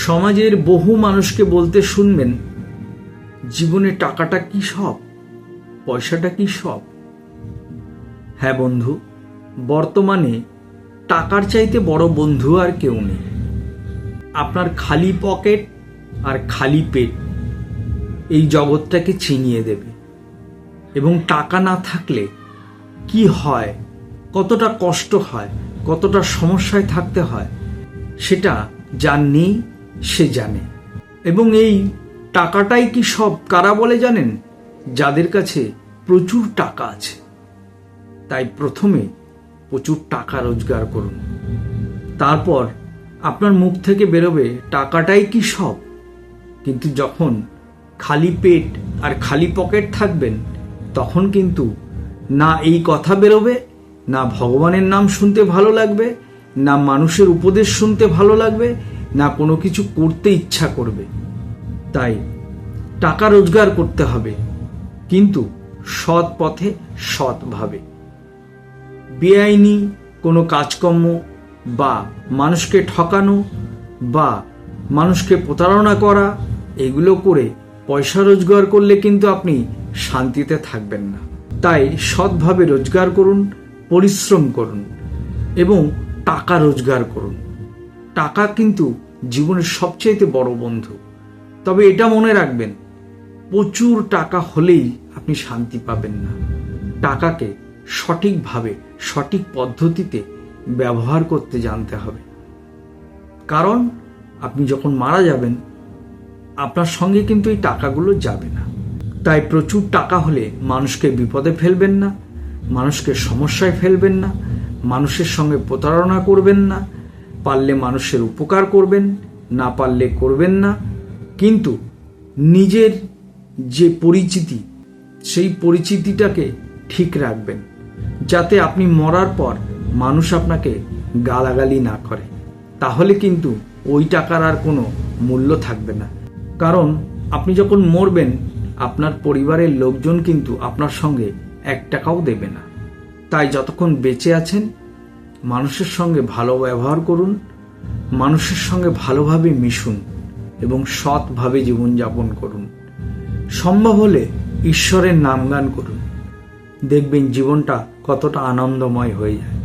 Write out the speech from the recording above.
সমাজের বহু মানুষকে বলতে শুনবেন, জীবনে টাকাটা কি সব, পয়সাটা কি সব। হ্যাঁ বন্ধু, বর্তমানে টাকার চাইতে বড় বন্ধু আর কেউ নেই। আপনার খালি পকেট আর খালি পেট এই জগৎটাকে চিনিয়ে দেবে। এবং টাকা না থাকলে কি হয়, কতটা কষ্ট হয়, কতটা সমস্যায় থাকতে হয়, সেটা যার নেই সে জানে। এবং এই টাকাটাই কি সব কারা বলে জানেন? যাদের কাছে প্রচুর টাকা আছে। তাই প্রথমে প্রচুর টাকা রোজগার করুন, তারপর আপনার মুখ থেকে বেরোবে টাকাটাই কি সব। কিন্তু যখন খালি পেট আর খালি পকেট থাকবেন, তখন কিন্তু না এই কথা বেরোবে, না ভগবানের নাম শুনতে ভালো লাগবে, না মানুষের উপদেশ শুনতে ভালো লাগবে, না কোনো কিছু করতে ইচ্ছা করবে। তাই টাকা রোজগার করতে হবে, কিন্তু সৎ পথে, সৎভাবে। বেআইনি কোনো কাজকর্ম বা মানুষকে ঠকানো বা মানুষকে প্রতারণা করা, এগুলো করে পয়সা রোজগার করলে কিন্তু আপনি শান্তিতে থাকবেন না। তাই সৎভাবে রোজগার করুন, পরিশ্রম করুন এবং টাকা রোজগার করুন। টাকা কিন্তু জীবনের সবচেয়ে বড় বন্ধু। তবে এটা মনে রাখবেন, প্রচুর টাকা হলেই আপনি শান্তি পাবেন না। টাকাকে সঠিকভাবে, সঠিক পদ্ধতিতে ব্যবহার করতে জানতে হবে। কারণ আপনি যখন মারা যাবেন, আপনার সঙ্গে কিন্তু এই টাকাগুলো যাবে না। তাই প্রচুর টাকা হলে মানুষকে বিপদে ফেলবেন না, মানুষকে সমস্যায় ফেলবেন না, মানুষের সঙ্গে প্রতারণা করবেন না। পারলে মানুষের উপকার করবেন, না পারলে করবেন না। কিন্তু নিজের যে পরিচিতি, সেই পরিচিতিটাকে ঠিক রাখবেন, যাতে আপনি মরার পর মানুষ আপনাকে গালাগালি না করে। তাহলে কিন্তু ওই টাকার আর কোনো মূল্য থাকবে না। কারণ আপনি যখন মরবেন, আপনার পরিবারের লোকজন কিন্তু আপনার সঙ্গে 1 টাকাও দেবে না। তাই যতক্ষণ বেঁচে আছেন, মানুষের সঙ্গে ভালো ব্যবহার করুন, মানুষের সঙ্গে ভালোভাবে মিশুন এবং সৎভাবে জীবনযাপন করুন। সম্ভব হলে ঈশ্বরের নামগান করুন। দেখবেন জীবনটা কতটা আনন্দময় হয়ে যায়।